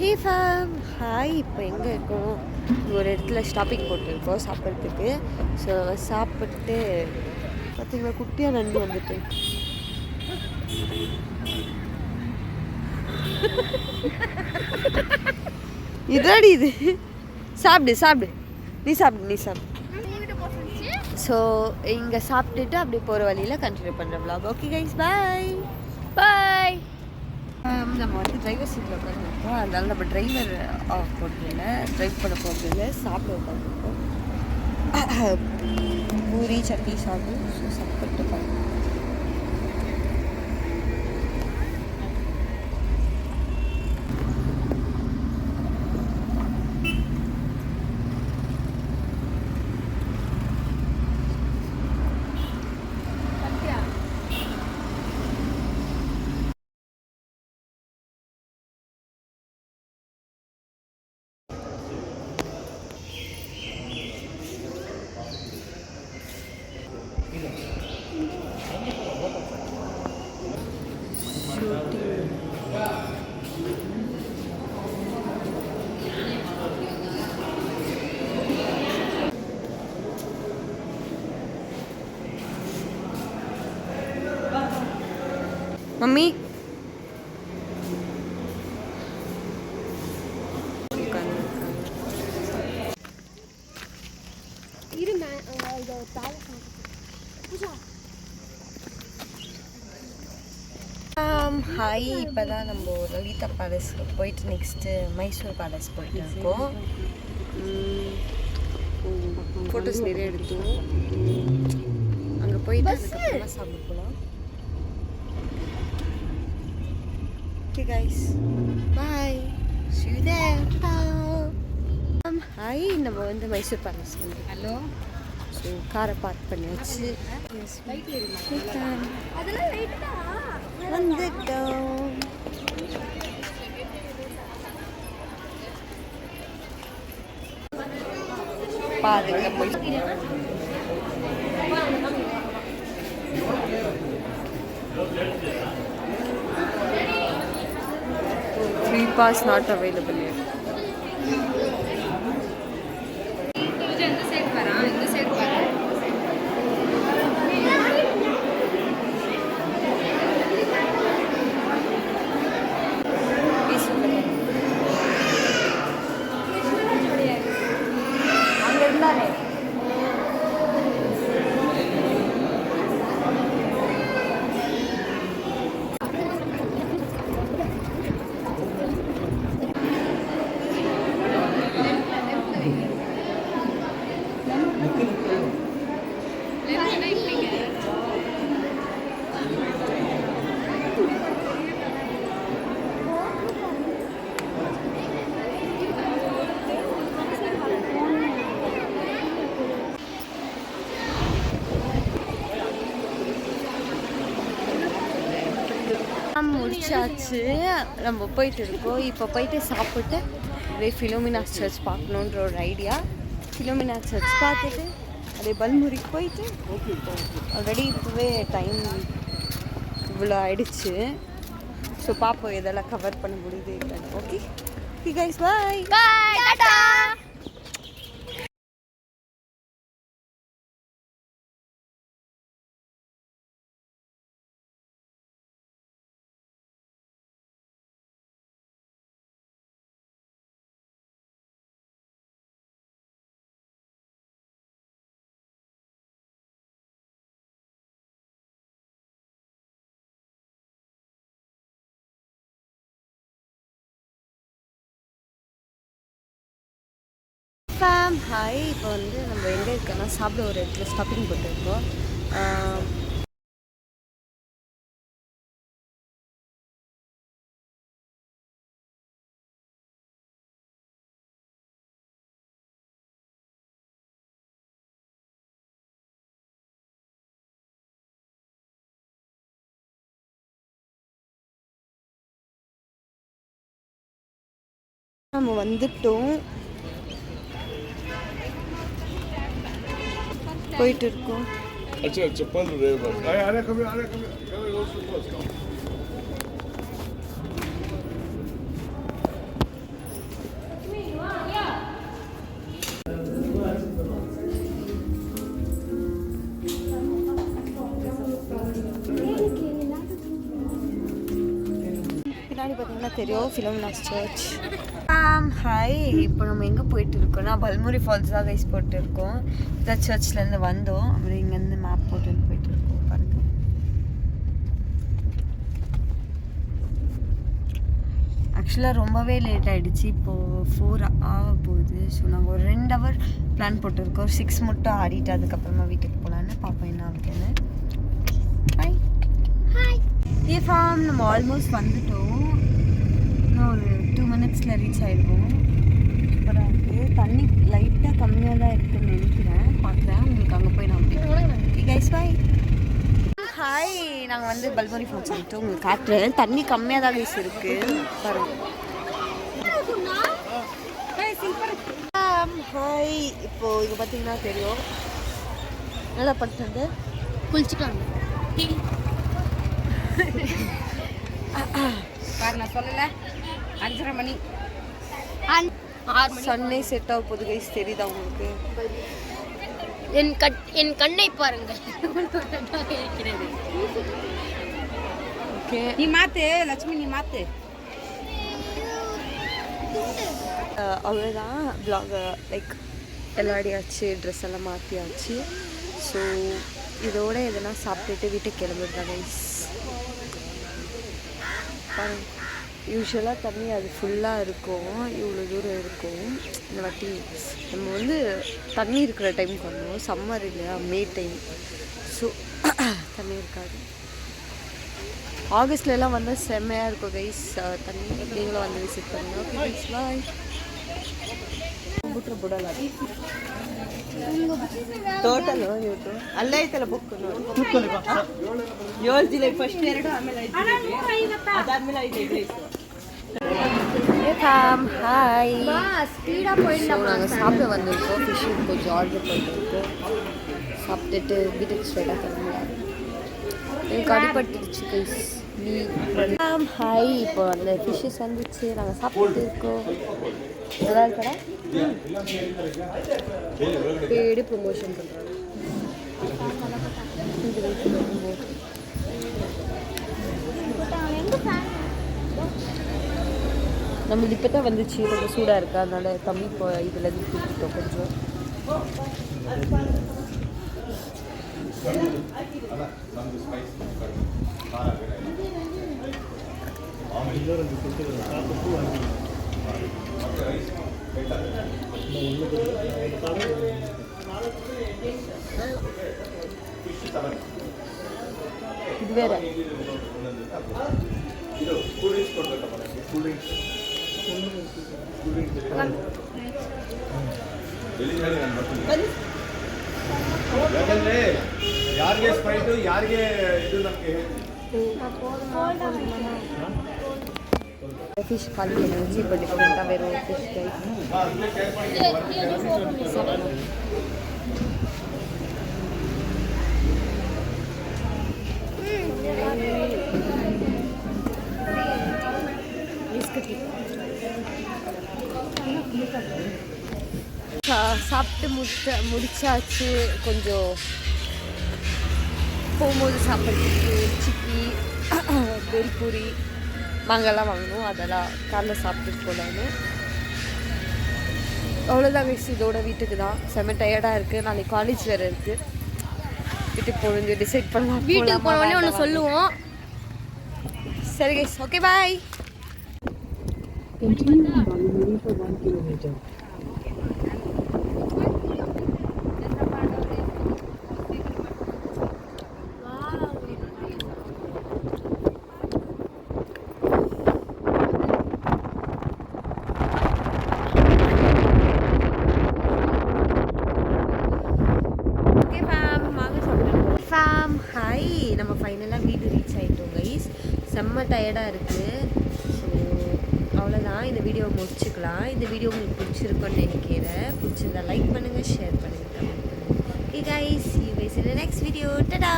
ஹே fame hi. இப்போ எங்கே இருக்கோம்? ஒரு இடத்துல ஸ்டாப்பிங் போட்டுருக்கோம் சாப்பிட்றதுக்கு. ஸோ சாப்பிட்டு பார்த்தீங்கன்னா குட்டியாக நண்டு வந்துட்டு இதாடி இது. சாப்பிடு சாப்பிடு, நீ சாப்பிடு நீ சாப்பிடு. ஸோ இங்கே சாப்பிட்டுட்டு அப்படியே போகிற வழியில் கண்டினியூ பண்ணுற vlog. ஓகே கைஸ், பாய் பாய். நம்ம வந்து டிரைவர் சீட்டில் உட்காந்துருக்கோம், அதனால நம்ம டிரைவர் ஆஃப் போடுறதில்ல, ட்ரைவ் பண்ண போகிறதில்ல, சாப்பிட உட்காந்துருக்கோம். பூரி சட்னி சாப்பிடும். ஸோ சாப்பிட்டு பார்க்கணும். Mummy hi. இப்போ தான் நம்ம லலிதா பேலஸ்க்கு போயிட்டு நெக்ஸ்ட்டு மைசூர் பேலஸ் போயிட்டு இருக்கோம். ஃபோட்டோஸ் நிறைய எடுத்தோம். அங்கே போயிட்டு அதுக்கப்புறமா சாப்பிட போகலாம். Okay guys, bye, see you there. Hi. நம்ம வந்து மைசூர் பேலஸ் ஹலோ. ஸோ காரை பார்க் பண்ணியாச்சு. வந்துட்டோம். பாருங்க free pass not available yet. முடிச்சாச்சு. நம்ம போயிட்டு இருக்கோம். இப்போ போயிட்டு சாப்பிட்டு அப்படியே ஃபிலோமினா சர்ச் பார்க்கணுன்ற ஒரு ஐடியா. ஃபிலோமினா சர்ச் பார்த்துட்டு அப்படியே பல்முரிக்கு போயிட்டு ஆல்ரெடி இப்போவே டைம் இவ்வளோ ஆயிடுச்சு. ஸோ பார்ப்போம் இதெல்லாம் கவர் பண்ண முடியுது இல்லைன்னு. Okay okay guys, bye bye tata. Fam hi. இப்போ வந்து நம்ம எங்கே இருக்கோன்னா சாப்பிட ஒரு இடத்துல ஸ்டாப்பிங் போட்டுருக்கோம். நம்ம வந்துட்டோம், போயிட்டு இருக்கோம். अच्छा चप्पल रे बस अरे कभी தெரியும், ஃபிலோமினாஸ் சர்ச். ஹாய், இப்போ நம்ம எங்கே போயிட்டு இருக்கோம்னா பல்முரி ஃபால்ஸ் தான் கைஸ் போட்டு இருக்கோம். இந்த சர்ச்லேருந்து வந்தோம், அப்புறம் இங்கேருந்து மேப் போட்டு போயிட்டு இருக்கோம். பாருங்க, ஆக்சுவலாக ரொம்பவே லேட் ஆகிடுச்சு. இப்போது 4 ஆக போகுது. ஸோ நாங்கள் ஒரு 2 ஹவர் பிளான் போட்டிருக்கோம். 6 மட்டும் ஆடிட்டு அதுக்கப்புறமா வீட்டுக்கு போகலான்னு பார்ப்போம் என்ன ஆகுதுன்னு. ஹாய் ஹாய் ஏ ஃபார்ம், நம்ம ஆல்மோஸ்ட் வந்துட்டோம். இன்னும் ஒரு 2 மினிட்ஸில் ரீச் ஆகிடுவோம். சூப்பராக இருக்குது. தண்ணி லைட்டாக கம்மியாக தான் இருக்குதுன்னு நினைக்கிறேன். பார்க்குறேன் உங்களுக்கு அங்கே போய் நான் போய் கைஸ் பாய். ஹாய், நாங்கள் வந்து பல்முரி ஃபால்ஸ் வந்துட்டு உங்களுக்கு காட்டுறேன். தண்ணி கம்மியாக தான் கைஸ் இருக்குது பாருங்கள். ஹாய், இப்போது இது பார்த்தீங்கன்னா தெரியும், நல்லா படுத்துட்டு குளிச்சுட்டாங்க. நான் சொல்லலை, 5:30 மணி சன்னே செட் ஆக போகுது கைஸ். தெரியுதா உங்களுக்கு? என் கண்ணை பாருங்க. ஓகே, நீ மாத்து லட்சுமி, நீ மாத்து. அவ்வளோதான் ப்ளாக். லைக் எல்லாடியாச்சு, ட்ரெஸ் எல்லாம் மாற்றியாச்சு. ஸோ இதோட எதனா சாப்பிட்டுட்டு வீட்டுக்கு கிளம்புறதா கைஸ். பாருங்க, யூஸ்வலாக தண்ணி அது ஃபுல்லாக இருக்கும், இவ்வளோ தூரம் இருக்கும். இந்த வாட்டி நம்ம வந்து தண்ணி இருக்கிற டைமுக்கு வந்தோம். சம்மர் இல்லையா, மே டைம். ஸோ தண்ணி இருக்காது. ஆகஸ்ட்லலாம் வந்தால் செம்மையாக இருக்கும் கைஸ் தண்ணி. நீங்களும் வந்து விசிட் பண்ணுங்க. ஓகே கைஸ், பாய். ಬಿಟ್ರೆ ಬಿಡಲ್ಲ ಟೋಟಲ್ ಇವತ್ತು ಅಲ್ಲೇ ಐತಲ್ಲ ಬುಕ್ 7 ದಿನ ಫಸ್ಟ್ 2 ಆಮೇಲೆ 5 ಅದಾದ್ಮೇಲೆ 5 ஹாய், நாங்கள் சாப்பிட வந்திருக்கோம். ஃபிஷ்ஷுக்கு கொஞ்சம் ஆர்டர் பண்ணியிருக்கோம். சாப்பிட்டுட்டு வீட்டுக்கு ஸ்ட்ரெயிட்டாக கிளம்பலாம். எனக்கு அடிபட்டுருச்சு கைஸ். ஹாய், இப்போ அந்த ஃபிஷ்ஷஸ் வந்துச்சு, நாங்கள் சாப்பிட்டு இருக்கோம். நல்லா இருக்கடா, பேடு ப்ரொமோஷன் பண்ணுறாங்க. நம்மளுக்கு இப்போ தான் வந்துச்சு, கொஞ்சம் சூடாக இருக்கா, அதனால தம்பி இப்போ இதுலேருந்து தூக்கிட்டோம் கொஞ்சம். இது வேற ಯಾಕಂದ್ರೆ ಯಾರಿಗೆ ಸ್ಪ್ರೈಟ್ ಯಾರಿಗೆ ಇದು ನಮಗೆ ஃபிஷ் காலி பண்ணி இப்போ டிஃப்ரெண்ட்டாக வெறும் ஃபிஷ் ரைஸ். சாப்பிட்டு முடிச்சாச்சு. கொஞ்சம் போகும்போது சாப்பிட்றதுக்கு சிக்கி, பெல்பூரி, மாங்கெல்லாம் வாங்கணும். அதெல்லாம் காலைல சாப்பிட்டுட்டு போகலான்னு. அவ்வளோதான் கைஸ், இதோட வீட்டுக்கு தான். செம்ம டயர்டாக இருக்குது. நாளைக்கு காலேஜ் வேறு இருக்குது. வீட்டுக்கு போகணும் டிசைட் பண்ணலாம். வீட்டுக்கு போனோடனே ஒன்று சொல்லுவோம். சரி கைஸ், ஓகே பாய். ஹாய், நம்ம ஃபைனலாக வீடு ரீச் ஆகிட்டோம் கைஸ். செம்ம டயர்டாக இருக்குது. ஸோ அவ்வளோதான், இந்த வீடியோ முடிச்சுக்கலாம். இந்த வீடியோ உங்களுக்கு பிடிச்சிருக்குன்னு நினைக்கிறேன். பிடிச்சிருந்தா லைக் பண்ணுங்கள், ஷேர் பண்ணுங்கள், கமெண்ட் பண்ணுங்கள். Okay guys, see you guys in the next video. Ta-da!